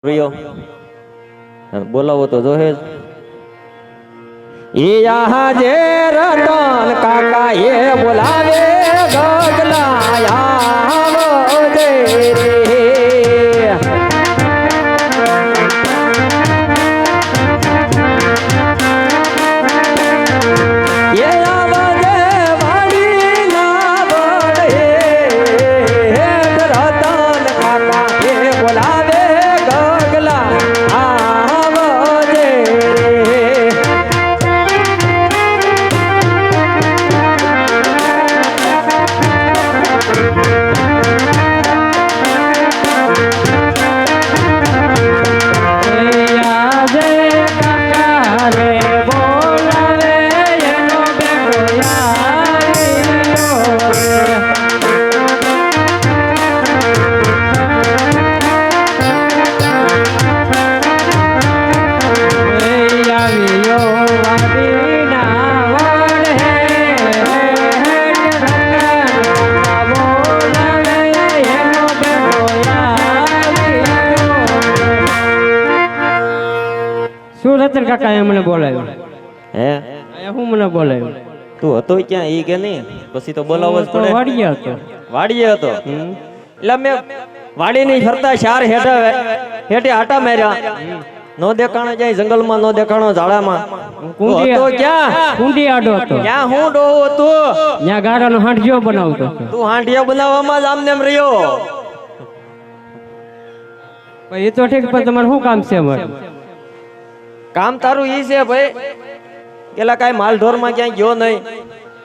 રહ્યો બોલાવો તો જોહે એ યહાં જે રતન કાકા એ બોલાવે ગગલા આવો દે રે રતન કાકા એ મને બોલાવ્યો હે હું મને બોલાવ્યો તું હતો ક્યાં ઈ કે નહીં પછી તો બોલાવવો જ પડે વાડીએ હતો એટલે મેં વાડી ની ફરતા ચાર હેઠે આટા માર્યા નો દેખાણો જાય જંગલમાં નો દેખાણો ઝાડામાં તો ક્યાં કુંડી આડો હતો ક્યાં હું ડોહો હતો ત્યાં ગારાનો હાંડિયો બનાવતો તું હાંડિયા બનાવવામાં જ આમને રહ્યો એ તો ઠીક પણ તમારે શું કામ છે અમારે કામ તારું ઈ છે ભાઈ પેલા કઈ માલઢોર માં ક્યાંય ગયો નહીં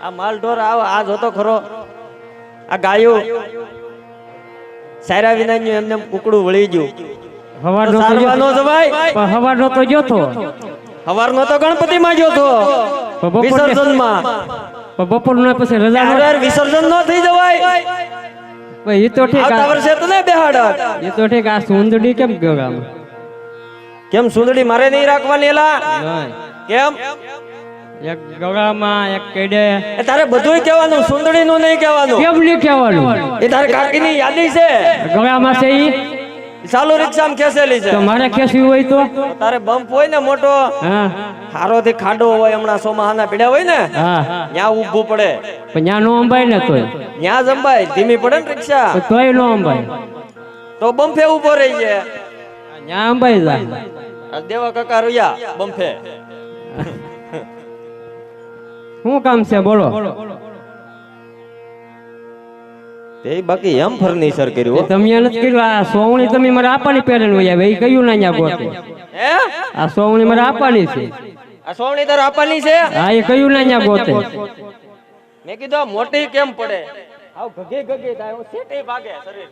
આ માલઢોર આ જોતો ખરો આ ગાયો સાયરા વિના એમને કુકડું વળી ગયું હવારનો જવાય હવારનો તો જોતો હવારનો તો ગણપતિ માં જોતો વિસર્જન માં બપોર નો પછી રજા વિસર્જન નો થઈ જવાય એ તો ઠીક આ વર્ષે તો નહીં બેહાડત એ તો ઠીક આ સુંદડી કેમ ગયો ગામ કેમ સુંદડી મારે નહીં રાખવાની એલા કેમ એક ગળામાં એક કેડે તારે બધુંય કહેવાનું સુંદડી નું નહીં કહેવાનું કેમ નહીં કહેવાનું એ તારે કાકી ની યાદી છે ગળામાં છે ઈ ચાલુ રિક્ષામાં ખેસેલી છે તો મારે ખેસવી હોય તો તારે બમ્પ હોય ને મોટો હા હારો થી ખાડો હોય હમણાં સોમાહાના પીડા હોય ને હા ત્યાં ઊભું પડે પણ ત્યાં નો અંબાય ને તોય ત્યાં જ અંબાય ધીમી પડે ને રિક્ષા તોય નો અંબાય તો બમ્ફે ઊભો રહી જાય ત્યાં અંબાઈ જાય દેવા કાકા રોયા બમ્ફે શું કામ છે બોલો તે બાકી એમ ફર્નિચર કર્યું તમે નથી કર્યું આ સોવણી તમે મારે આપવાની પેરેન હોય આવે એ કયું ના ન્યા ગોતે હે આ સોવણી મારે આપવાની છે આ સોવણી તાર આપવાની છે હા એ કયું ના ન્યા ગોતે મેં કીધું આ મોટી કેમ પડે આવ ગગે ગગે થાય સેટે ભાગે શરીર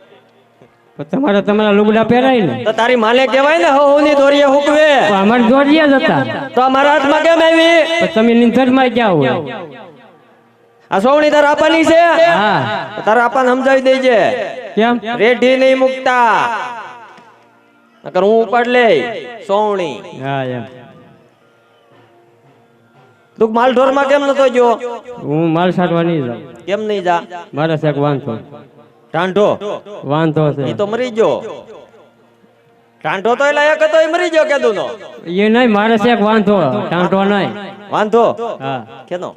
તમારે તમારા લુગડા પહેરાય ને તો તારી માને કહેવાય ને હોની દોરીએ હુકવે અમારે દોરીએ જ હતા તો અમારા હાથમાં કેમ આવી તમે નિંદર માં ગયા હોય આ સોવણી તાર આપવાની છે હા તાર આપાને સમજાવી દેજે કેમ રેઢી નહીં મુકતા નકર હું ઉપાડ લે સોવણી હા એમ તું માલઢોર માં કેમ નતો જો હું માલ સાટવા નહીં જાઉં કેમ નહીં જા મારે શેક વાંધો ટાંઢો વાંધો છે એ તો મરી ગયો ટાંઢો તો એલા એક હતો એ મરી ગયો કેદું નો એ નહીં મારે શેક વાંધો ટાંટો નહીં વાંધો હા કેનો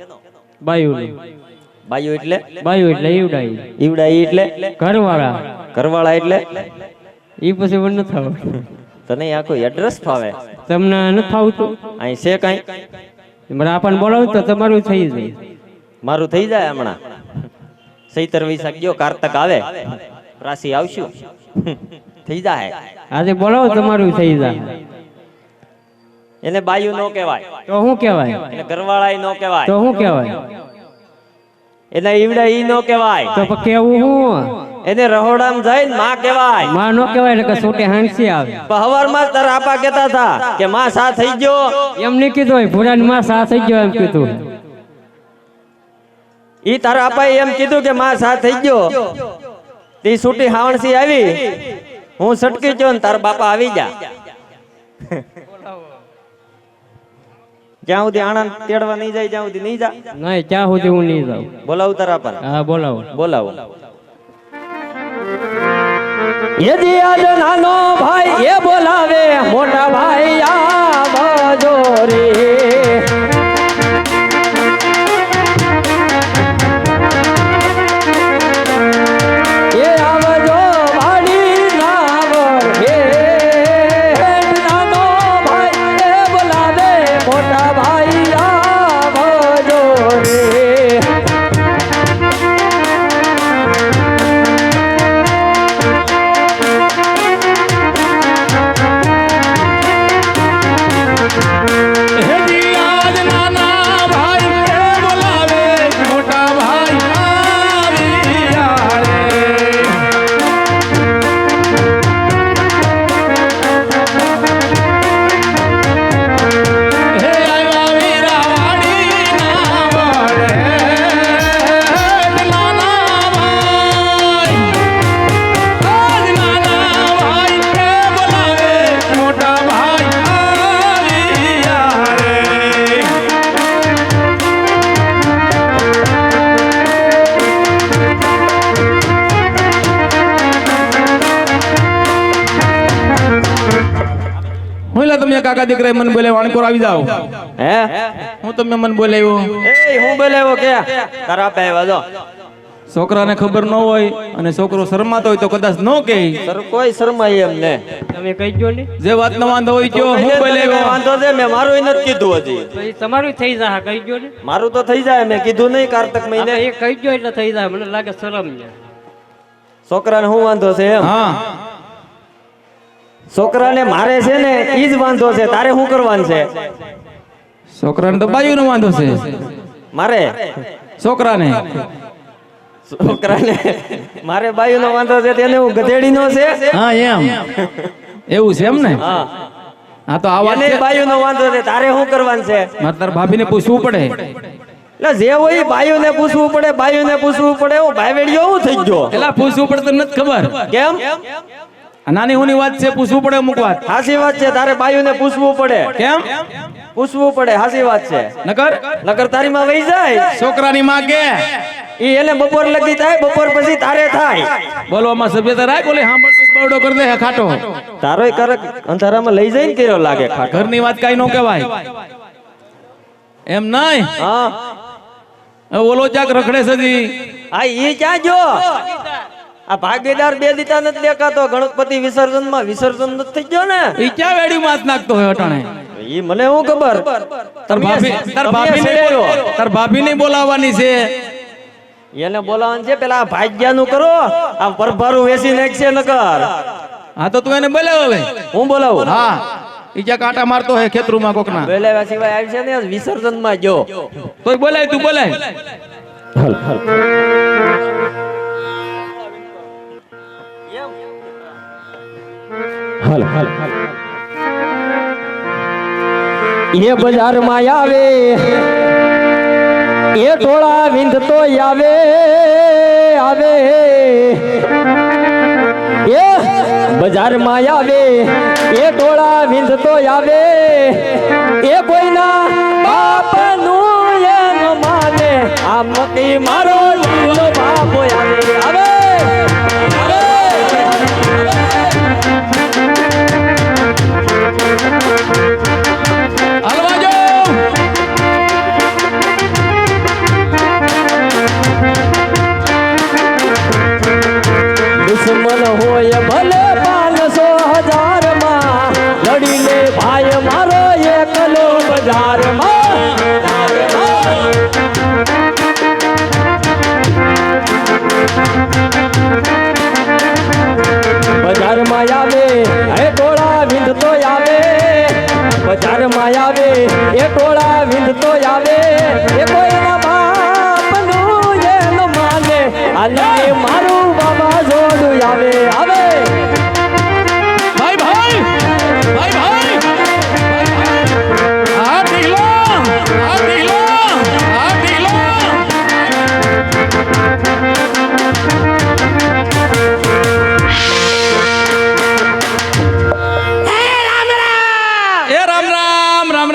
બાયું બાયુ એટલે બાયું એટલે ઈવડાઈ ઈવડાઈ એટલે ઘરવાળા ઘરવાળા એટલે ઈ પછી મને ન થાવ તને આખો એડ્રેસ ફાવે તમને ન થાવતું અહીં છે કઈ મને આપણને બોલાવ તો તમારું થઈ જાય મારું થઈ જાય હમણાં 27 ગયો કારતક આવે રાશિ આવશું થઈ જાય આજે બોલાવો તમારું થઈ જાય એને બાયુ નો કહેવાય તો શું કહેવાય એને ઘરવાળા નો કહેવાય તો શું કહેવાય એને ઈવડા ઈ નો કહેવાય તો કેવું હું એને રહોડામાં જઈને માં કહેવાય માં નો કહેવાય એટલે કે છોટે હાંસી આવે હવારમાં તાર આપા કહેતા હતા કે માં સા થઈ ગયો એમ નહીં કીધું હોય ભૂરાની માં સા થઈ ગયો એમ કીધું ઈ તારા આપાએ એમ કીધું કે માં સા થઈ ગયો તી છૂટી હાવણસી આવી હું સટકી ગયો ને તારા બાપા આવી જા જ્યાં સુધી આણંદ તેડવા નહીં જાય જ્યાં સુધી નહીં જા નહીં ત્યાં સુધી હું નહીં જાઉં બોલાવું તારા આપાને હા બોલાવો બોલાવો યજી આજ નાનો ભાઈ એ બોલાવે મોટા ભાઈ આવજો રે એ આવજો વાડી નાવર હે નાનો ભાઈ એ બોલાવે મોટા ભાઈ આવજો રે તમે કાકા દીકરા મન બોલે વાણકોર આવી જાવ હે હું તમે મન બોલાવ્યો એ હું બોલાવ્યો કે તારા પે વાજો છોકરાને ખબર ન હોય અને છોકરો શરમાતો હોય તો કદાચ ન કહે સર કોઈ શરમાય એમ ને તમે કહી દો ને જે વાત ન વાંધો હોય કયો હું બોલાવ્યો વાંધો છે મેં મારું નથી કીધું હજી પછી તમારું થઈ જાય કહી દો ને મારું તો થઈ જાય મેં કીધું નહીં કારતક મહિને એ કહી દો એટલે થઈ જાય મને લાગે શરમ ને છોકરાને શું વાંધો છે એમ હા છોકરાને મારે છે ને ઈ જ વાંધો છે તારે શું કરવાનું છે છોકરાને તો બાયુનો વાંધો છે મારે છોકરાને મારે બાયુનો વાંધો છે તેને હું ગધેડીનો છે હા એમ એવું છે એમ ને હા હા તો આ વાત એને છે બાયુનો વાંધો છે તારે શું કરવાનું છે મારે તાર ભાભીને પૂછવું પડે એટલે જે હોય બાયુને પૂછવું પડે હું ભાઈવેડિયો હું થઈ ગયો એલા પૂછવું પડે તો નથી ખબર કેમ આ નાની હુની વાત છે પૂછવું પડે અમુક વાત હાસી વાત છે તારે બાયુને પૂછવું પડે કેમ પૂછવું પડે હાસી વાત છે નકર તારી માં વહી જાય છોકરાની માં કે ઈ એને બપોર લગી થાય બપોર પછી તારે થાય બોલવામાં સભ્યતા રાખ ઓલે સાંભળતી બરડો કરી દે ખાટો તારોય કરક અંધારામાં લઈ જઈને કેરો લાગે ખાટો ઘરની વાત કાઈ નો કહેવાય એમ નહીં હા ઓલો ચાક રખડે સજી આ ઈ ક્યાં જો આ ભાગીદાર બે દીતા નથી દેખાતો ગણપતિ વિસર્જનમાં વિસર્જન નથી થઈ ગયો ને ઈ ક્યાં વેડી માત નાખતો હોય અટાણે ઈ મને હું ખબર તાર ભાભી ને બોલાવવાની છે એને બોલાવવાનું છે પેલા ભાગ્યાનું કરો આ પરભારું વેસી નાખશે નકર હા તો તું એને બોલાવ હવે હું બોલાવું હા ઈ જ્યાં કાંટા મારતો હે ખેતરૂમાં કોકના બોલાવ્યા સિવાય આવી છે ને વિસર્જનમાં જો તોય બોલાય તું બોલાય એ બજારમાં આવે એ ટોળા વિંધ તો આવે એ બજારમાં આવે એ ટોળા વિંધ તો આવે એ કોઈના બાપનું એમ માને આ મતી મારો લીલો બાપો આવે દુશ્મન હોય ભલે 500,000 માં લડી લે ભાઈ મારો એકલો બજારમાં બજારમાં આવે એ ટોળા વિંધ તો આવે બજારમાં આવે એ ટોળા વિંધ તો આવે એ કોઈના બાપનું એમ માને આલે મારું બાબા જોડું આવે ભાઈ ભાઈ ભાઈ ભાઈ આ ઢીલો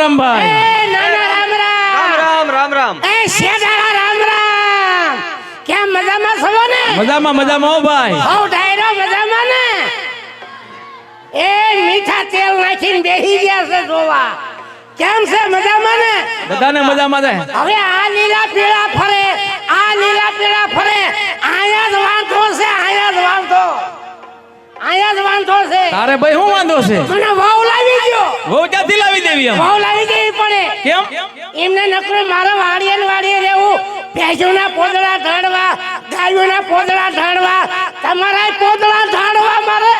રામ ભાઈ રામ એ શેઠાડા રામ કેમ મજામાં છો ને મજામાં હો ભાઈ હો ડાયરો મજામાં ને એ મીઠા તેલ નાખીને બેહી ગયા છે જોવા. કેમ છે મજામાં ને? બધાને મજામાં જાય. હવે આ લીલા પીળા ફરે, આ લીલા પીળા ફરે, આયા જ વાંધો છે, આયા જ વાંધો, આયા જ વાંધો છે. તારે ભાઈ શું વાંધો છે? મને વાવ લાવી ગયો. વહુ ક્યાંથી લાવી દેવી એમ? વાવ લાવી દેવી પડે. કેમ? એમને નકરું મારા વાડીએ ને વાડીએ રહેવું, ભેંસોના પોદળા ઢાળવા, ગાયોના પોદળા ઢાળવા, તમારા પોદળા ઢાળવા મારે.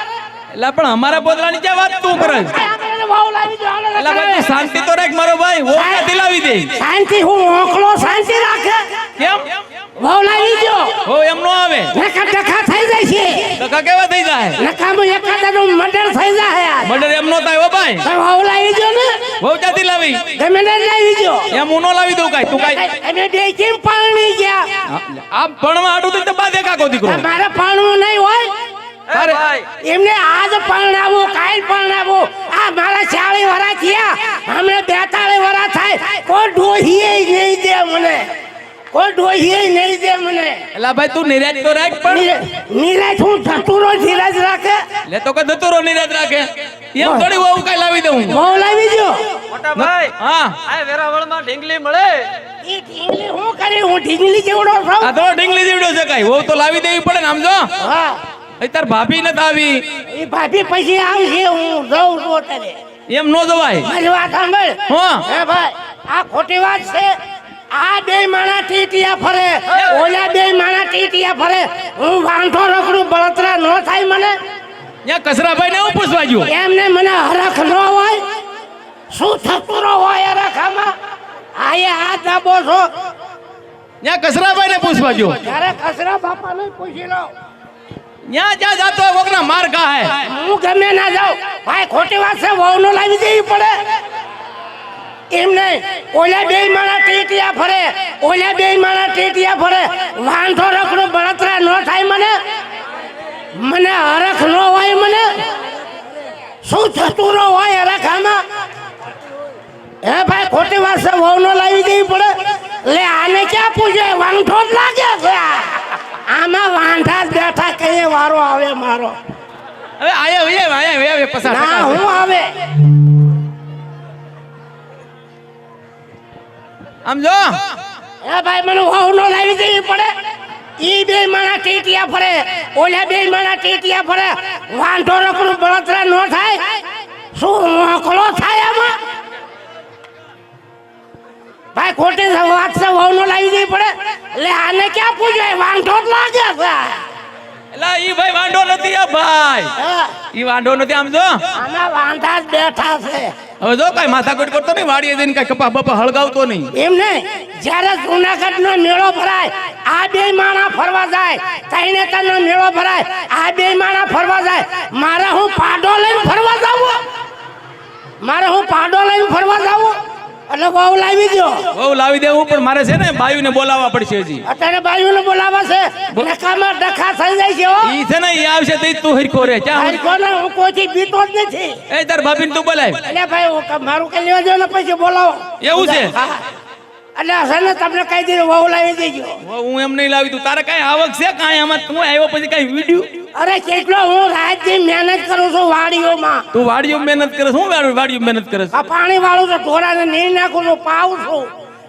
એટલે પણ અમારા પોતરાની ક્યાં વાત તું કરે છે? આપણે વાવ લાવી દો. એટલે ભાઈ શાંતિ તો રાખ મારો ભાઈ. વહુ ક્યાંથી લાવી દે? શાંતિ હું ઓખલો શાંતિ રાખે. કેમ? વાવ લાવી દો. હો એમ નો આવે. નકા ડખા થઈ જાય છે. ટકા કેવા થઈ જાય? નકામાં એકાદાનું મર્ડર થઈ જાય. મર્ડર એમ નો થાય હો ભાઈ. તો વાવ લાવી દો ને. વહુ ક્યાંથી લાવી? ગમે ને લાવી દો. એમ હું નો લાવી દઉં કાઈ. તું કાઈ અમે બે કેમ પાણી ગયા? આ ભણવા આડું તો બાદ એકાકો દીકરો. મારે પાણવું નહીં હોય. અરે એમને આજ પરણાવું, કાલ પરણાવું. આ મારા 40 વર્ષ થયા, હમણાં 42 વર્ષ થાય. કોઈ ડોહીએ નહીં દે મને, કોઈ ડોહીએ નહીં દે મને. એટલે ભાઈ તું નિરાજ તો રાખ પણ. નીરજ હું ધતુરો ધીરજ રાખે. લે તો કે ધતુરો નિરાજ રાખે. એમ થોડી વહુ કાઈ લાવી દઉં. બહુ લાવી દો. મોટા ભાઈ હા આ વેરાવળમાં ઢીંગલી મળે. એ ઢીંગલી હું કરી? હું ઢીંગલી જેવડો છું. આ તો ઢીંગલી જીવડો છે કાઈ. વહુ તો લાવી દેવી પડે ને આમ જો. હા, તાર ભાભી નથી આવી. એ ભાભી પછી આવશે. હું જઉં છું અત્યારે. એમ નો જવાય. મારી વાત સાંભળ. હા હે ભાઈ, આ ખોટી વાત છે. આ બે માણા ટીટિયા ફરે, ઓલા બે માણા ટીટિયા ફરે. હું વાંધો રખડું, બળતરા ન થાય મને. ત્યાં કસરાભાઈ ને હું પૂછવા ગયો. એમને મને હરખ ન હોય. શું થતું ન હોય હરખામાં? આયે આ દાબો છો. ત્યાં કસરાભાઈ ને પૂછવા ગયો. ત્યારે કસરા બાપાને પૂછી લો. ત્યાં જ્યાં જાતો હોય કોકના માર ખાય. હું ગમે ના જાઉં. ભાઈ ખોટી વાત છે. વહુનો લાવી દેવી પડે. એમ નહીં. ઓલા બે માણા ટીટિયા ફરે, ઓલા બે માણા ટીટિયા ફરે. વાંધો રખડું, બળતરા ન થાય મને. મને હરખ ન હોય. મને શું થતું ન હોય હરખામાં? હે ભાઈ ખોટી વાત છે. વહુનો લાવી દેવી પડે. લે આને ક્યાં પૂછે? વાંધો જ લાગે છે. આમાં વાંધા જ બેઠા. કઈ વારો આવે મારો? હવે આયા પસાર ના હું આવે. આમ જો. હે ભાઈ મને વહુનો લાવી દેવી પડે. ઈ બે માણા ટીટિયા ફરે, ઓલા બે માણા ટીટિયા ફરે. વાંધો રખડું, બળતરા ન થાય. શું મોકલો થાય આમાં? ભાઈ ખોટી વાત છે. વહુનો લાવી દેવી પડે. એટલે આને ક્યાં પૂછાય? વાંધો જ લાગે છે. એટલે ઈ ભાઈ વાંઢો નથી આ ભાઈ. હા, ઈ વાંઢો નથી આમ જો. આમાં વાંધા જ બેઠા છે. હવે જો કઈ માથાકૂટ કરતો નહીં. વાડીએ જઈને કઈ કપા બપા હળગાવતો નહીં. એમ નહીં. જ્યારે જૂનાગઢ નો મેળો ભરાય, આ બે માણા ફરવા જાય. તૈનેતર નો મેળો ભરાય, આ બે માણા ફરવા જાય. મારે હું પાડો લઈને ફરવા જાવું? મારે હું પાડો લઈને ફરવા જાવું? એટલે બહુ લાવી દો. બહુ લાવી દેવું પણ મારે છે ને બાયુને બોલાવવા પડશે હજી. અત્યારે બાયુને બોલાવા છે. નકામાં ડખા થઈ જાય છે. હો ઈ છે ને ઈ આવશે તો ઈ તું હરખો રે. ક્યાં ભાઈ કોને હું કોઈથી બીતો જ નથી. એ તાર ભાભીને તું બોલાય. એટલે ભાઈ મારું કઈ લેવા દો ને પછી બોલાવો. એવું છે? હા. એટલે હશે ને તમને કઈ દીધું વહુ લાવી દેજો. હું એમ નહીં લાવી દઉં. તારે કઈ આવક છે કાંઈ આમાં? તું આવ્યો પછી કઈ વિડિયો? અરે કેટલો હું રાતથી મહેનત કરું છું વાડીઓમાં. તું વાડીઓ મહેનત કરે? શું વાડીઓ મહેનત કરે? આ પાણી વાળું તો ઢોરાને નીર નાખું છું, પાવું છું.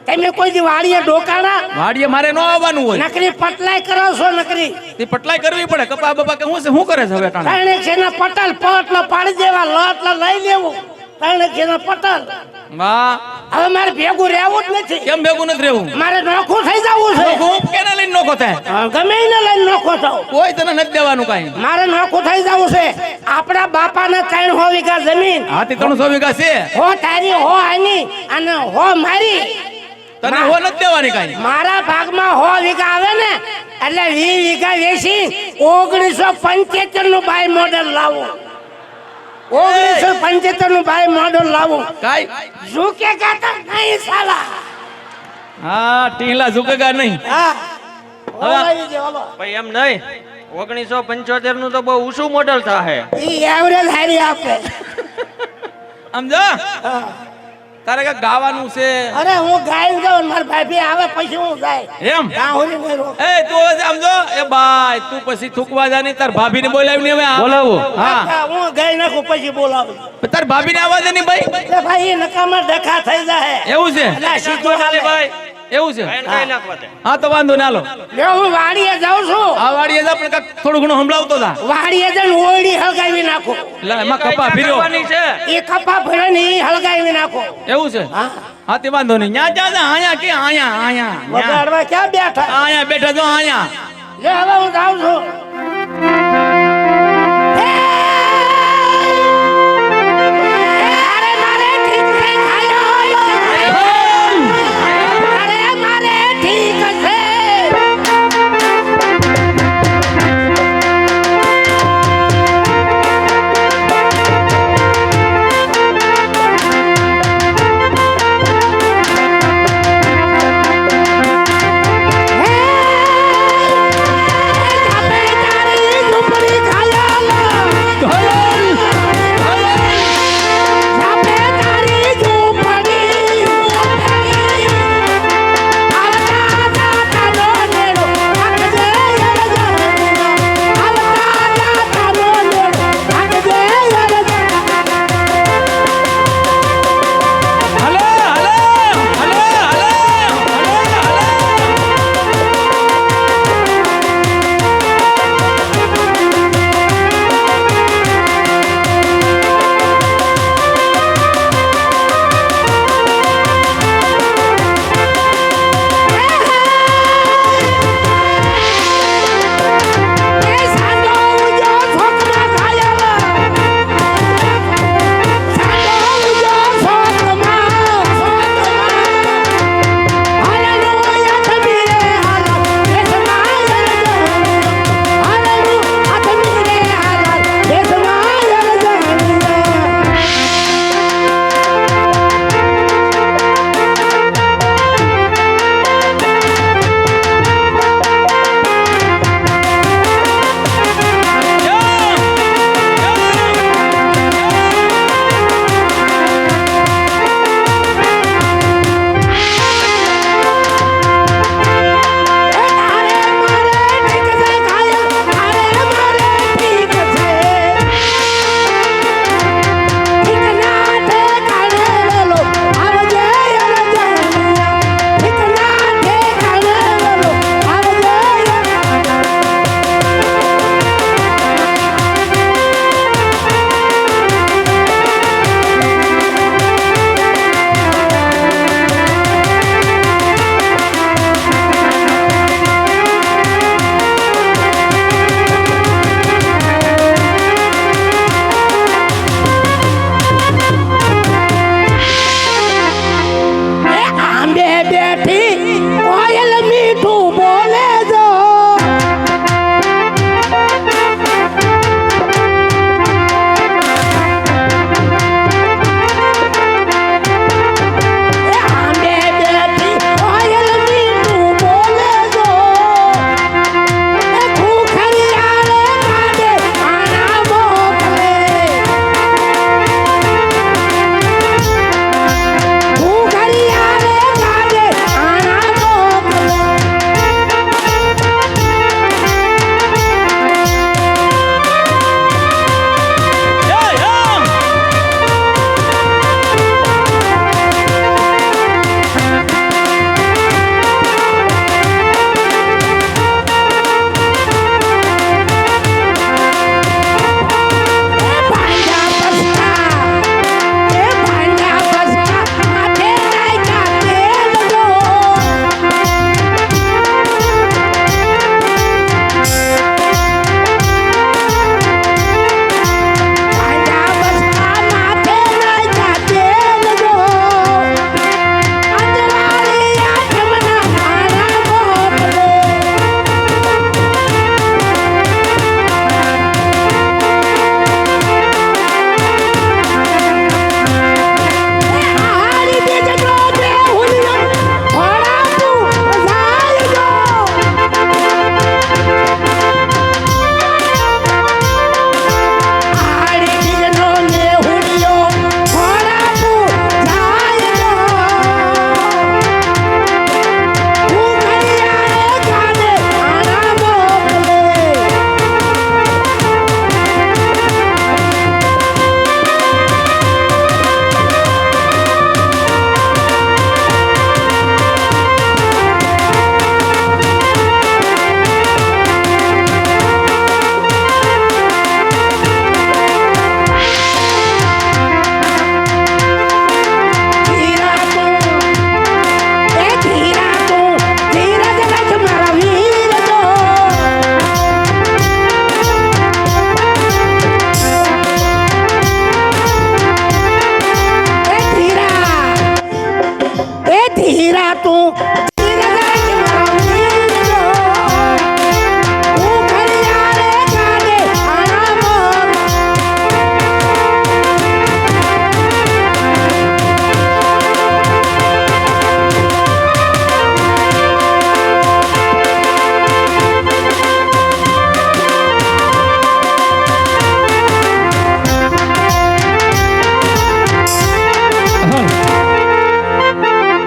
તમે કોઈ દી વાડીએ ડોકાણા? વાડીએ મારે ન આવવાનું હોય. નકરી પટલાઈ કરો છો. નકરી તે પટલાઈ કરવી પડે. કપા બપા કે શું કરે છે હવે ટાણે? ત્રણે છે ને પટલ પટલો પાડી દેવા, લટ લઈ લેવું. ત્રણે છે ને પટલ. વાહ. હવે મારે ભેગું રહેવું જ નથી. કેમ ભેગું નથી રહેવું? મારે નોખું થઈ જવું છે. હું કેને લઈને નોખો થાય? ગમે એને લઈને નોખો થાવ. કોઈ તને નથી દેવાનું કાંઈ. મારે નોખું થઈ જવું છે. આપણા બાપાને 300 વીઘા જમીન. હાથી 300 વીઘા છે. હો તારી, હો આની અને હો મારી. તને હો નથી દેવાની કાંઈ. મારા ભાગમાં 100 વીઘા આવે ને એટલે 20 વીઘા વેચી 1975 નું બાય મોડેલ લાવું. 1975 નું બાય મોડેલ લાવું. કાંઈ ઝુકેગા તો નહીં સાલા. હા ટીલા ઝુકેગા નહીં. હા ઓલાવી દે ઓલો. ભાઈ એમ નહીં. 1975 નું તો બહુ ઊંચું મોડલ થાય. ઈ એવરેજ હારી આપે. સમજો. તારે કે ગાવાનું છે અરે હું ગાઈને જાઉં મારા ભાભી આવે પછી હું જાય એમ ત્યાં હોરી નહીં રહું. એ તું હવે સમજો એ બાય તું પછી થૂકવા જાની તાર ભાભીને બોલાવીને હવે બોલાવો. હા હા, હું ગાઈ નાખું પછી બોલાવું. તાર ભાભીને આવવા દે ને ભાઈ એટલે ભાઈ એ નકામા ડખા થઈ જાય. એવું છે એટલે સીધો હાલે. એવું છે હા તો વાંધો ના લો લે હું વાડીએ જાઉં છું. આ વાડીએ જા પણ કાંઈક થોડું ઘણું સંભળાવતો તા વાડીએ જઈને ઓયડી હળગાવી નાખું. લે એમાં કપા ભીર્યો એ કપા ભરે ને એ હળગાવી નાખું. એવું છે હા હા તે વાંધો નહીં ન્યા જા જા આયા કે આયા આયા વગાડવા ક્યાં બેઠા? આયા બેઠા જો આયા લે હવે હું જાઉં છું. અરે મારે ઠીક છે ખાયો. અરે મારે ઠીક છે. હે, તારી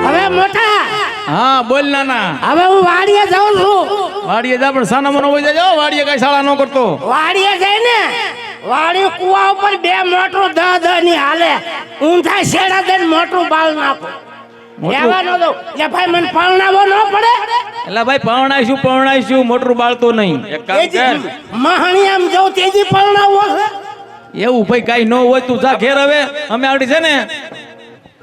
હવે મોટા હા બોલ નાના હવે હું વાડીએ જાઉં છું. વાડીએ જા પણ સાના મનો હોય જાઓ વાડીએ કઈ શાળા ન કરતો વાડીએ જઈને વાડી કુવા ઉપર બે મોટરું દહ ની હાલે ઊંધા શેડા દઈને મોટરું બાળ નાખો. લેવા ન દઉં એટલે ભાઈ મને પાવનાવો ન પડે. એટલે ભાઈ પવણાઈશું મોટરું બાળતો નહીં એક કામ કર મહાણી આમ જવું તેજી પાવનાવો છે. એવું ભાઈ કઈ ન હોય તું જા ઘેર હવે અમે આવડી છે ને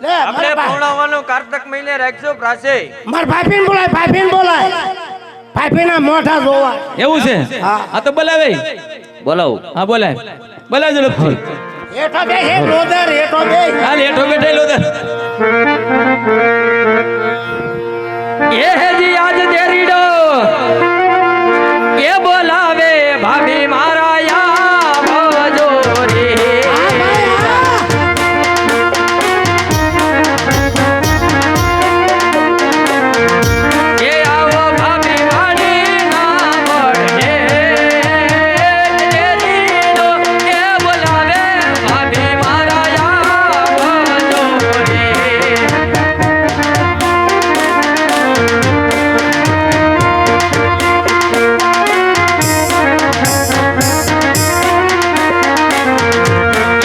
લે આપણે ભણાવવાનું કારતક મહિને રાખજો પ્રાસે માર ભાભીને બોલાય ભાભીના મોઢા જોવા. એવું છે હા. આ તો બોલાવે બોલાવું હા બોલાય ઝડપથી એઠો બે હે રોદર એઠો બે હાલ હેઠો બેઠેલો દર એ હેજી આજ દેરીડો એ બોલાવે ભાભી મારા યાવજો રે એ આવો ભાભી વાડી ના મળે દેરીડો એ બોલાવે ભાભી મારા યાવજો રે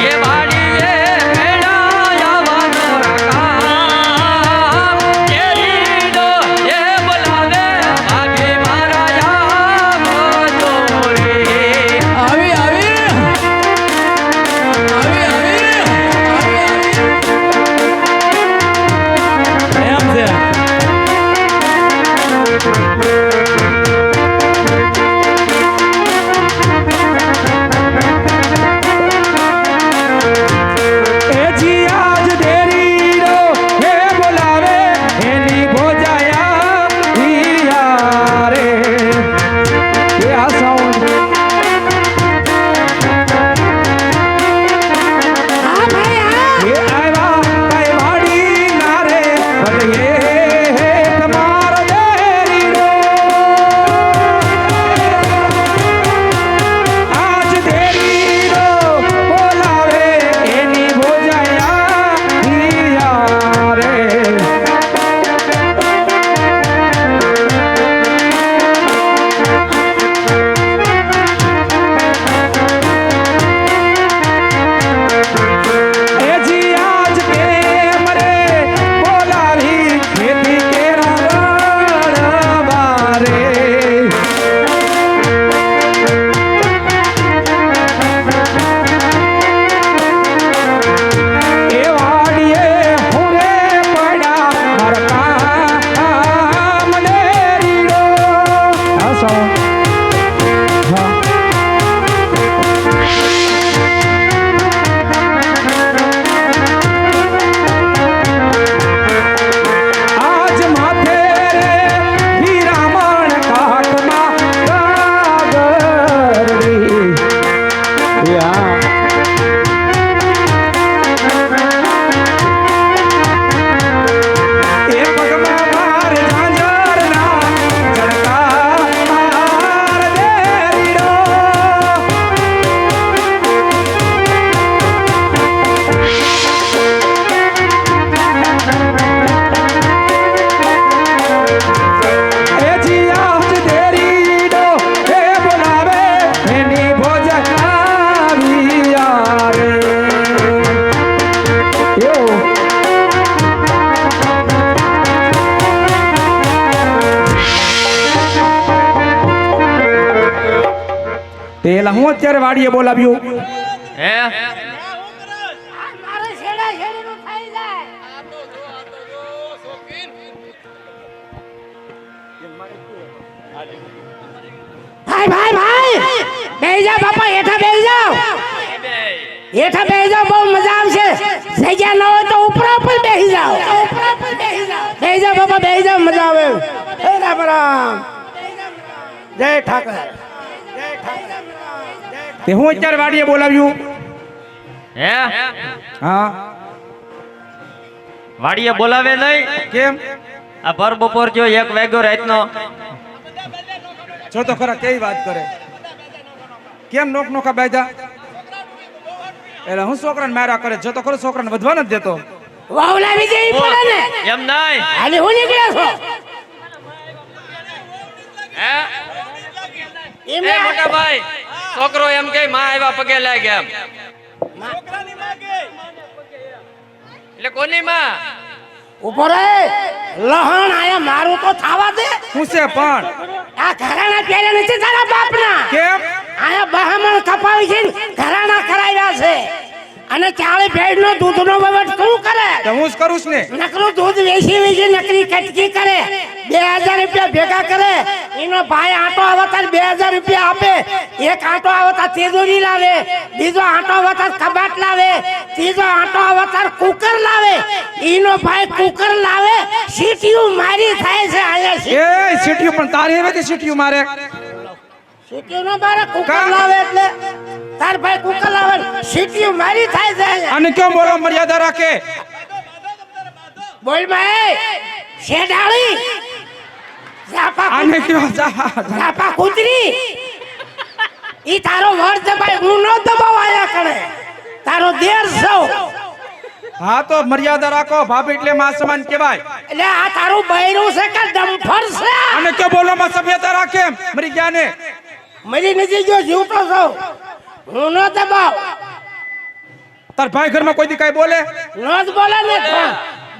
એ વાડીએ મેળાયાવાનો રકામ કેરીડો એ બોલાવે ભાભી મારા યાવજો રે એમ છે એજી આજ દેરીડો હે બોલાવે એની ભોજાયા હિયા રે એ આ સાઉન્ડ હા ભાઈ હા એ આવા કઈ વાડી ના રે ભલે હે તમારો દેરીડો આજ દેરીડો બોલાવે એની ભોજાયા હિયા રે એજી આજ કેમ રે બોલાવી ખેતી કેરા રણબારે એ વાડીએ હુરે પડ્યા મરકા મને રીડો આ સાઉન્ડ હા આજ માથે રે હીરામણ કાટમાં ગાગરડી યા એ પગમાં માર ઝાંઝરના ઝડકા માર દેરીડો એજી આજ દેરીડો હે બોલાવે એની ભોજ આવ્યા રે યો પેલા હું અત્યારે વાડીએ બોલાવ્યું હે મારે છેડા છેડીનું થઈ જાય. ભાઈ બેહી જાઓ બાપા હેઠા બેહી જાઓ બહુ મજા આવશે. જગ્યા ન હોય તો ઉપર બેહી જાઓ બાપા બેહી જાઓ રામ જય ઠાકર તે હું અત્યારે વાડીએ બોલાવ્યું હે હા વાડીએ બોલાવે નહીં કેમ આ ભર બપોર જો 1 વાગ્યો રાતનો જો તો ખરા કેવી વાત કરે કેમ નોક નોખા બેઠા એટલે હું છોકરાને માર્યા કરે જો તો ખરો છોકરાને વધવા નથી દેતો વાવલાવી દેવી પડે ને એમ નહીં હાલે હું નીકળ્યા છો હે એમ એ મોટા ભાઈ છોકરો એમ કે માં આવ્યા પગે લાગે એમ એટલે કોની માં ઉભો રહે લહણ આયા મારું તો થાવા દે હું છે પણ આ ઘરાણા પહેરે નથી તારા બાપના કેમ આયા બહામણ કપાવી છે ને ઘરાણા કરાવ્યા છે અને 40 ભેડનો દૂધનો વહીવટ શું કરે તો હું જ કરું છું ને નકરું દૂધ વેચી વેચી નકરી કટકી કરે 2000 રૂપિયા ભેગા કરે એનો ભાઈ આટો આવતા 2000 રૂપિયા આપે એક આટો આવતા તેજોરી લાવે બીજો આટો આવતા કબાટ લાવે ત્રીજો આટો આવતા કુકર લાવે એનો ભાઈ કુકર લાવે સીટીયું મારી થાય છે આયા એ સીટીયું પણ તારી હવે સીટીયું મારે સીટીયું નો મારે કુકર લાવે એટલે તાર ભાઈ કુકર લાવે સીટીયું મારી થાય છે આયા અને કેમ બોલો મર્યાદા રાખે બોલ ભાઈ શેડાળી આને કયો ઝાપા કૂતરી ઈ તારો વર દબાય હું નો દબાવાયા કરે તારો દેર સૌ હા તો મર્યાદા રાખો ભાભી એટલે માં સમાન કહેવાય એટલે આ તારું બૈરું છે કે ડમ્ફર છે અને કે બોલો માં સભ્યતા રાખે મરી ગયા ને મરી નથી જો જીવતો સૌ હું નો દબાવ તાર ભાઈ ઘરમાં કોઈ દી કાઈ બોલે નો જ બોલે ને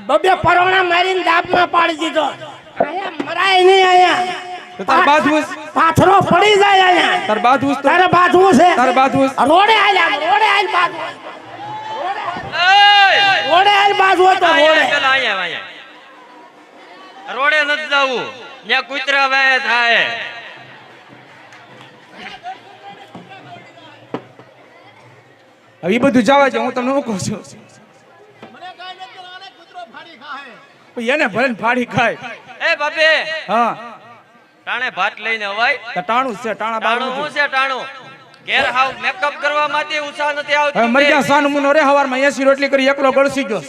બબે પરોણા મારીને દાબમાં પાડી દીધો આયા મરાય નહીં આયા તો તાર બાજુ પાથરો પડી જાય આયા તાર બાજુ તારે બાજવું છે તાર બાજુ રોડે આયા રોડે આયા બાજુ રોડે આયા બાજુ તો રોડે પેલા અહીંયા રોડે નથી જાવું ત્યાં કૂતરા વાય થાય હવે ઈ બધું જવા છે હું તમને શું કહું છું એને ભલે ને ફાડી ખાય એ બાપે હા ટાણે ભાત લઈને અવાય તો ટાણું જ છે ટાણા ટાણું બાળું હું છે ટાણું ઘેર હાવ મેકઅપ કરવા માટે ઉષા નથી હવે આવતી મરી ગયા સાનું મુનો રે હવારમાં 80 રોટલી કરી એકલો ગળસી ગયો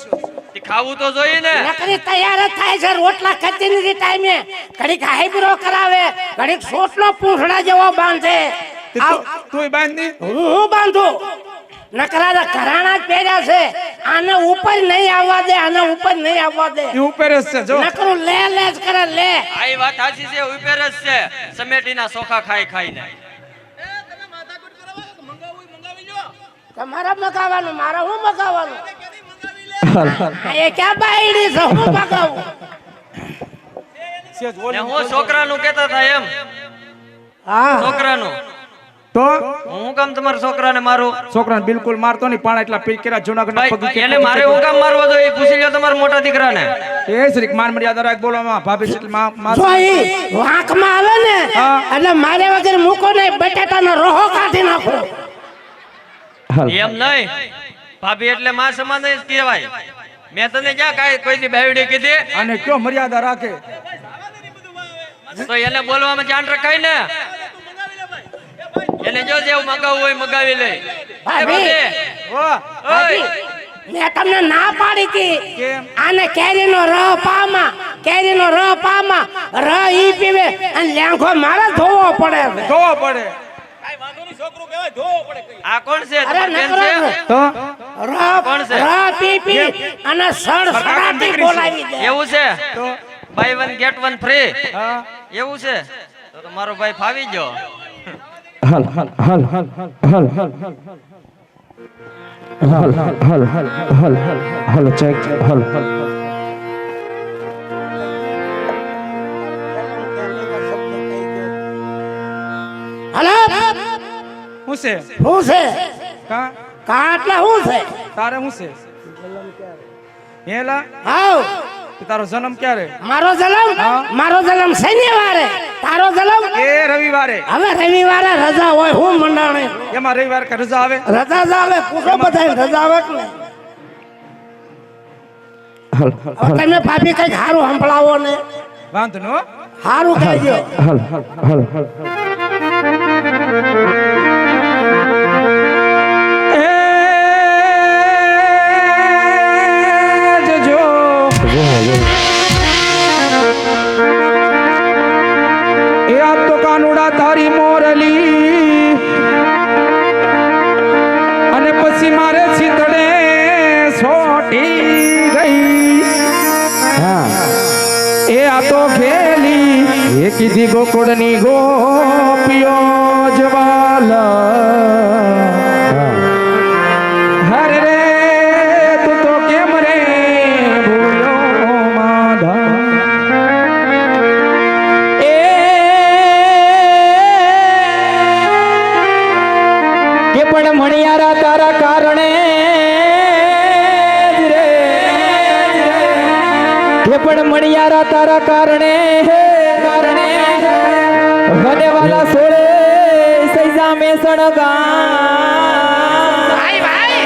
તે ખાવું તો જોઈએ ને નકરી તૈયાર જ થાય છે રોટલા ખાતી નથી ટાઈમે ઘડીક હાઈબ્રો કરાવે ઘડીક સોટલો પૂંછડા જેવો બાંધે તું બાંધી હું બાંધું નકરા ઘરાણા જ પહેર્યા છે આને ઉપર નહીં આવવા દે આને ઉપર નહીં આવવા દે એ ઉપર જ છે જો નકરું લે લે જ કરે લે આ ઈ વાત સાચી છે ઉપર જ છે સમેટીના સોખા ખાઈ ખાઈને તમારા મગાવવાનું મારા હું મગાવવાનું એ ક્યાં બાયડી છે હું મગાવું સેજ ને ઓલી હું છોકરાનું કહેતા હતા એમ હા છોકરાનું તો હું કામ તમારા છોકરાને મારું છોકરાને બિલકુલ મારતો નહીં પણ એટલા પીકેરા જૂનાગઢના પગ ભાઈ એને મારે હું કામ મારવો જોઈએ એ પૂછી લો તમારા મોટા દીકરાને એ શ્રી માન મર્યાદા રાખ બોલવામાં ભાભી છે માં જો ઈ વાંકમાં આવે ને હા. એટલે મારે વગર મૂકો નહીં બટાટાનો રોહો કાઢી નાખો એમ નહીં ભાભી એટલે માં સમાન જ કહેવાય મેં તને ક્યાં કાંઈ કોઈ દી બાવડી કીધી અને કયો મર્યાદા રાખે તો એને બોલવામાં ધ્યાન રખાય ને એને જો જેવું મગાવવું હોય મગાવી લે ભાભી વાહ ભાભી, મેં તમને ના પાડી હતી કેમ? આને કેરીનો રહ પામાં કેરીનો રહ પામાં રહ ઈ પીવે અને લેંઘો મારે ધોવો પડે છે. જોવો પડે આ કોણ છે અરે તમારી બેન નકરો છે તો કોણ છે? રહ પી પી અને સડસડાટી બોલાવી દે એવું છે તો buy one get one free હા એવું છે તો મારો ભાઈ ફાવી ગયો હલ હલ હલ હલ હલ હલ હલ હલ હલ હલ હલ ચેક હલ હલ હલો શું છે શું છે કા કા એટલે શું છે તારે શું છે હેલા હાઉ તારો જન્મ ક્યારે મારો જન્મ શનિવારે તારો જન્મ એ રવિવારે હવે રવિવારે રજા હોય હું મંડાણે એમાં રવિવાર કે રજા આવે રજા જ આવે પૂછો બધા રજા આવે કે નહીં? હલ હવે તમે ભાભી કઈક સારું સંભળાવો ને વાંધો નો સારું કહેજો હાલ હાલ હાલ હાલ કાનુડા તારી મોરલી અને પછી મારે ચિતડે સોટી ગઈ હા એ આ તો ખેલી એ કીધી ગોકુળની ગોપીઓ જવાલ હરે રે તું તો કેમ રે ભૂલ્યો માધા કે પણ મણિયારા તારા કારણે રે કે પણ મણિયારા તારા કારણે વને વાલા સોળે સૈજા મે સણગા ભાઈ ભાઈ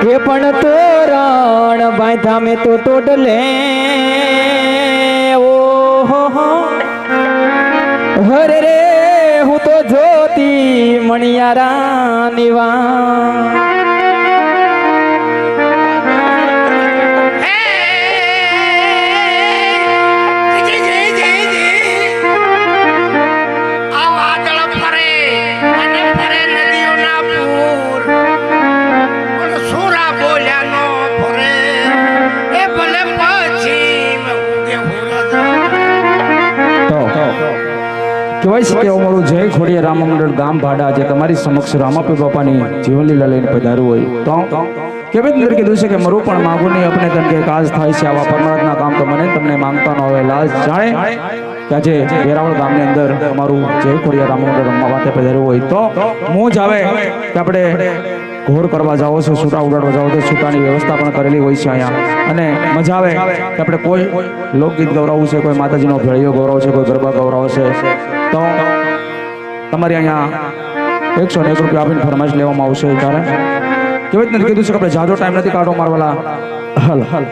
કે પણ તોરણ બાંધા મે તો તોડલે ઓ હો હરે રે હું તો જોતી મણિયારા નિવા આ વાદળ ફરે અને ફરે નદીઓના પૂર પણ સુરા બોલ્યા નો ફરે એ ભલે પછી ઉગે હુરદ કહેવાય છે કે અમારું જય ખોડિયા રામ મંડળ ગામ ભાડા જે તમારી સમક્ષ રામાપી બાપાની જીવનલીલા લઈને પધાર્યું હોય તો કેવી અંદર કીધું છે કે મરું પણ માગું નહીં આપણે તન કે કાજ થાય છે આવા પરમાત્મા કામ તો મને તમને માંગતા ન હોય લાજ જાણે કે આજે વેરાવળ ગામની અંદર અમારું જય ખોડિયા રામ મંડળ રમવા માટે પધાર્યું હોય તો હું જ આવે કે આપણે ઘોર કરવા જાઓ છો છૂટા ઉડાડવા જાઓ તો છૂટાની વ્યવસ્થા પણ કરેલી હોય છે અહીંયા અને મજા આવે કે આપણે કોઈ લોકગીત ગૌરવવું છે કોઈ માતાજીનો ભેળિયો ગૌરવ છે કોઈ ગરબા ગૌરવ છે તો તમારી અહીંયા 101 રૂપિયા આપીને ફરમાઈશ લેવામાં આવશે ત્યારે કેવી નથી કીધું છે કે આપણે જાજો ટાઈમ નથી કાઢો મારવાલા હલ હલ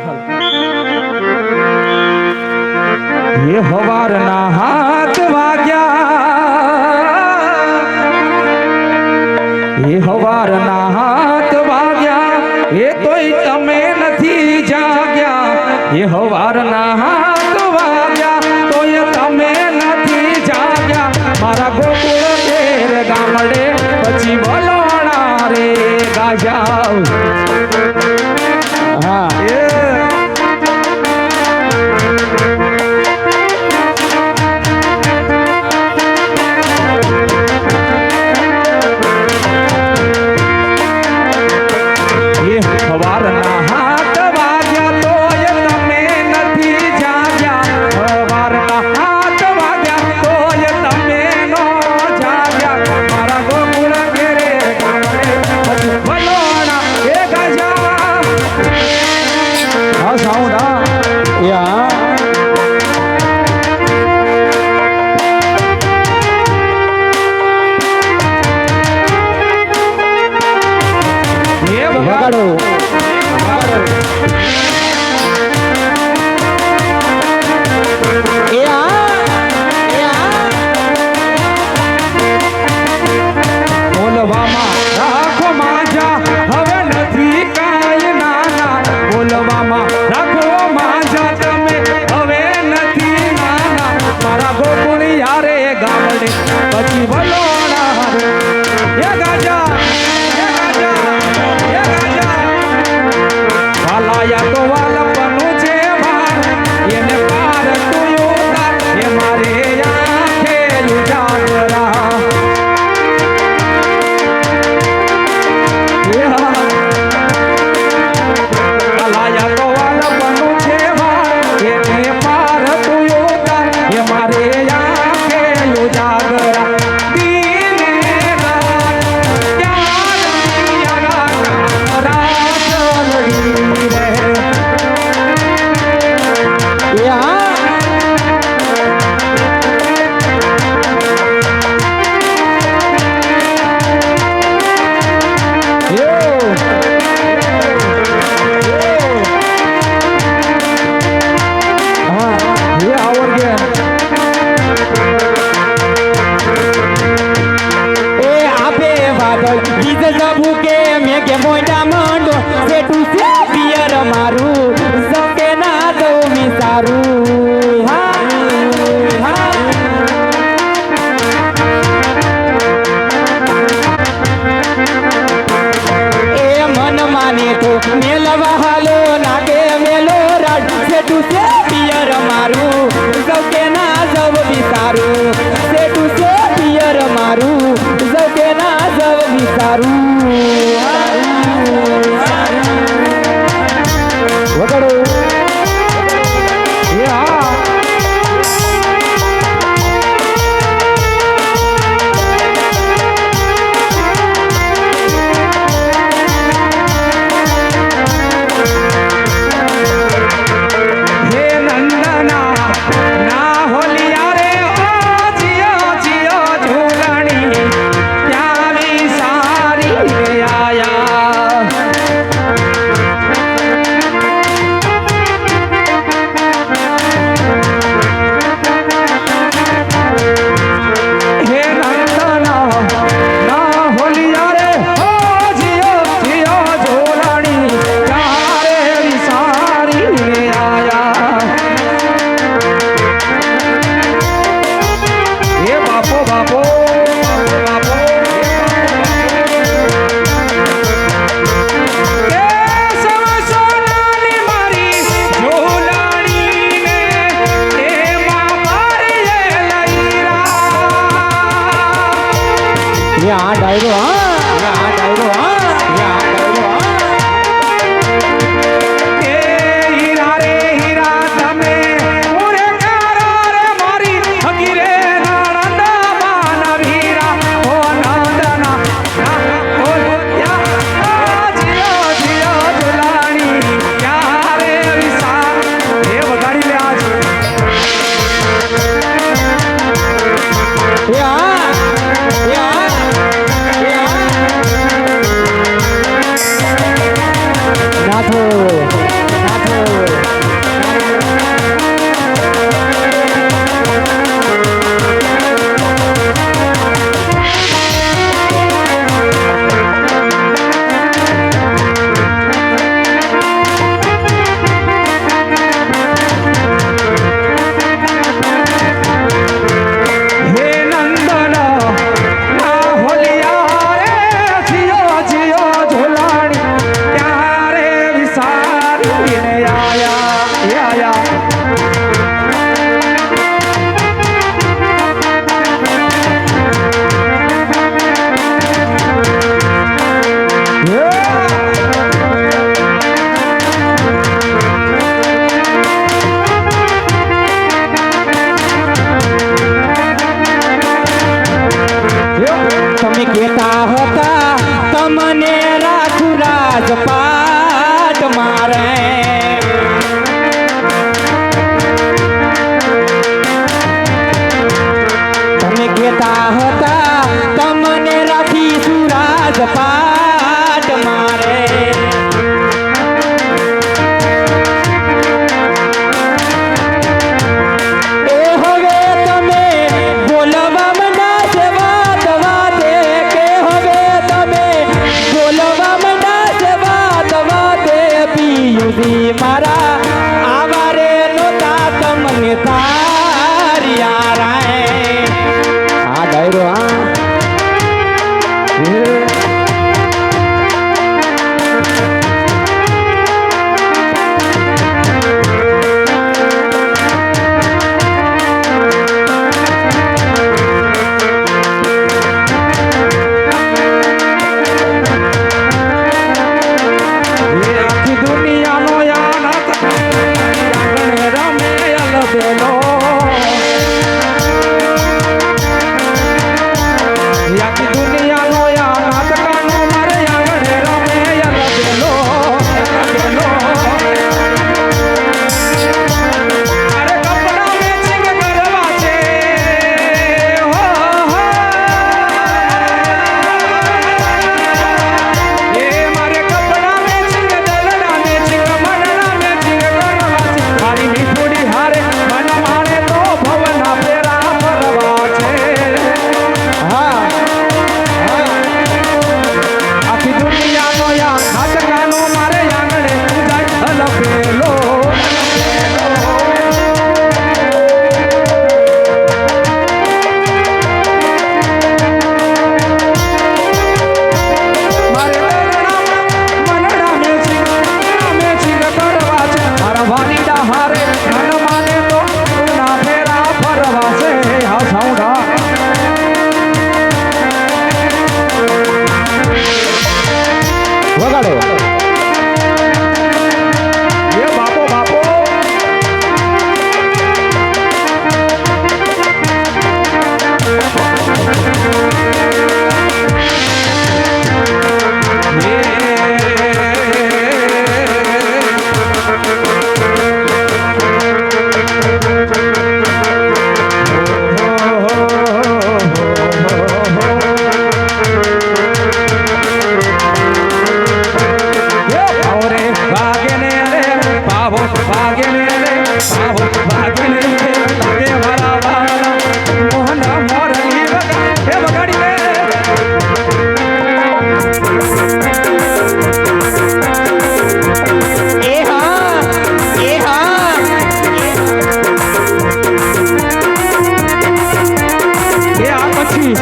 એ હવારના હાથ વાગ્યા એ હવારના હાથ વાગ્યા એ તોય તમે નથી જાગ્યા એ હવારના હાથ વાગ્યા તોય તમે નથી જાગ્યા મારા ગોકુળ કેર ગામડે પછી બોલોણા રે ગાજાવ હા હવારના હાથ વાગ્યા તોય તમે નથી જાગ્યા હવારના હાથ વાગ્યા તોય તમે નો જાગ્યા મારા ગોકુળ ઘેરે ગામડે પછી વલોણા એ ગાજા હા સાઉન્ડ હા યા વગાડો બોલવામાં રાખો માજા હવે નથી કાંઈ નાના બોલવામાં રાખો માજા તમે હવે નથી નાના મારા ગોકુળી યારે ગામડે પછી વલોણા રે એ ગાજા વાલાયા હાલો નાગે મેલો રાડ સેટુ છે પિયર મારું સૌકે ના જવ વિચારું સેટુ છે પિયર મારું સૌકે ના જવ વિચારું વગાડો એ હા હે નંદના ના હોલિયા રે ઓ જીઓ જીઓ ઝૂલણી પ્યારી સારી રે આયા હે નંદના ના હોલિયા રે ઓ જીઓ જીઓ ઝૂલણી પ્યારી સારી રે આયા એ બાપો બાપો બાપો એ સવ સોનાની મારી ઝૂલણીને એમાં મારીએ લઈરા એ આ ડાયરો હા એ આ ડાયરો હા એ આ ડાયરો હા એ હીરા રે હીરા તમે પૂરે કરો રે મારી હગીરે નણંદા માના વીરા ઓ નંદના ઓ યા જીઓ જીઓ ઝૂલણી ક્યારે વિસા એ વગાડી લે આજ એ આ એ આ એ આ નાથો નાથો હે નંદના ના હોલિયા રે જીઓ જીઓ ઝૂલણી ત્યારે વિસારીને આયા એ આયા તમે કહેતા હતા તમને રાખું રાજપાટ મારે તમે કહેતા હતા તમને રાખીશું રાજપાટ મારે એ હવે તમે બોલવા મંડા છે વાત વાતે કે હવે તમે બોલવા મંડા છે વાત વાતે પિયુસી મારા આવારે નોતા તમને તારિયા રાય આ ડાયરો હા એ આખી દુનિયાનો યાનાથ બતાવો વાઘને લાગે વાલા વાલા મોહન મોરલી વગાડી લે એ હા એ હા એ આ પછી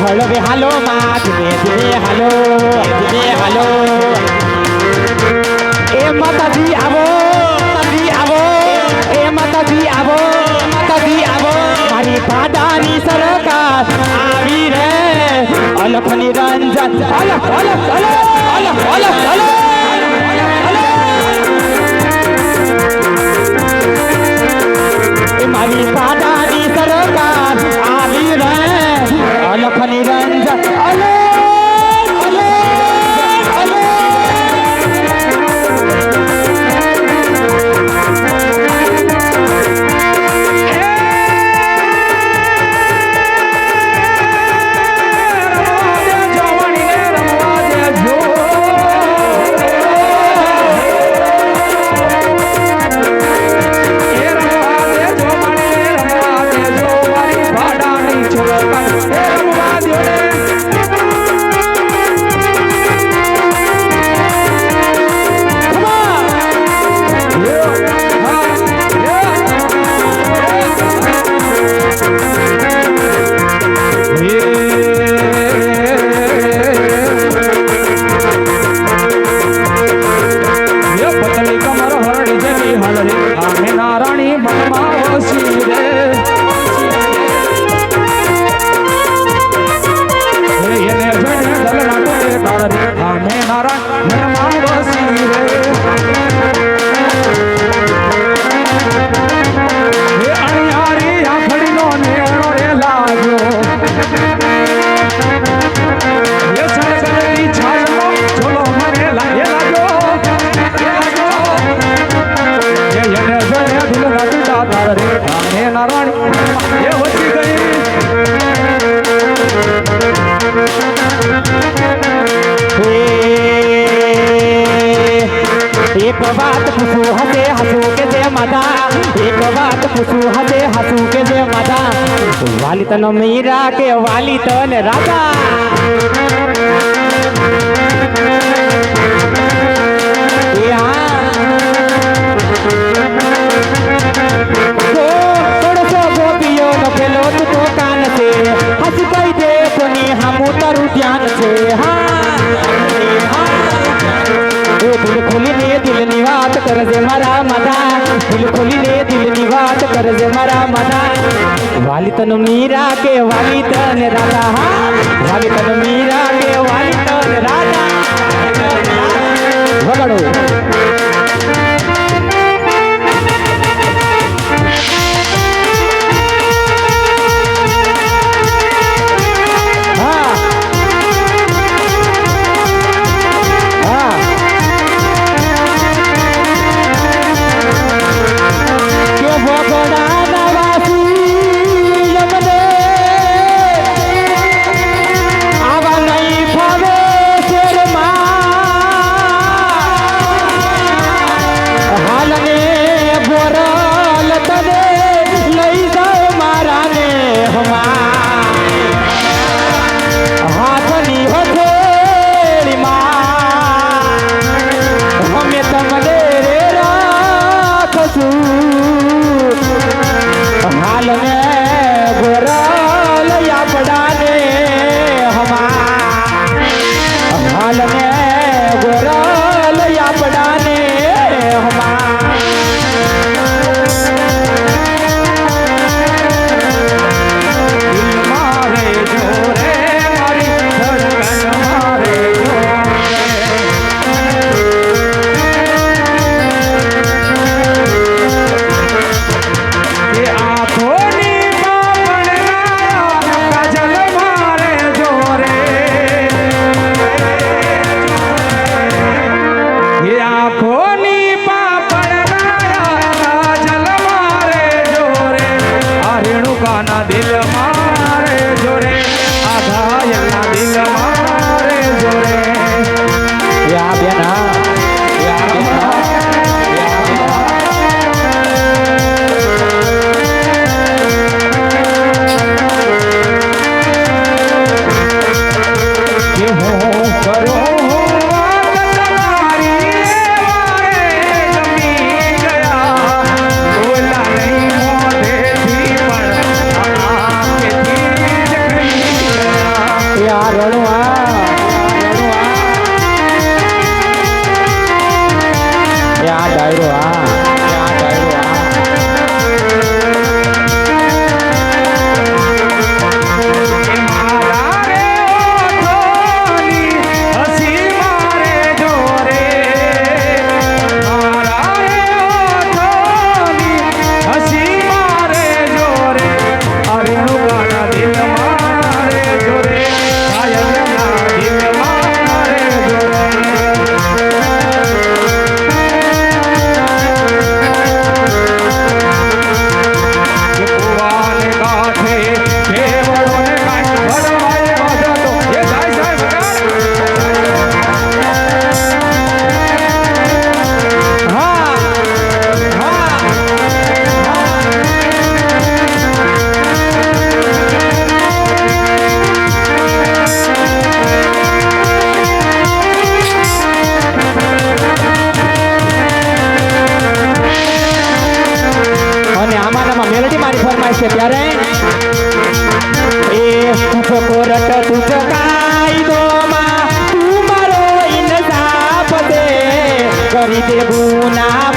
હળવે હાલો માં ધીમે ધીમે હાલો ધીમે હાલો એ માતાજી આવો એ માતાજી આવો મારી ભાડાની સરકાર આવી રે અલખ નિરંજન અલખ અલખ અલખ અલખ અલખ મારી ભાડાની સરકાર આવી રે અલખ નિરંજન અલખ एक बात पूछू हसे हसू के जे मदा एक बात पूछू हसे हसू के जे मदा वाली तन मीरा के वाली तन राजा गोपियों न खेलो तू तो कान से हंस कई दे દિલ ખોલી રે દિલની વાત કરજે મારા મના વાલી તન મીરા કે વાલી તન રાધા હા વાલી તન મીરા કે વાલી તન રાધા વગાડો છે ત્યારે કોરટ તુજ કાયદોમાં તું મારો ઇન્સાફ દે કરી દે ગુના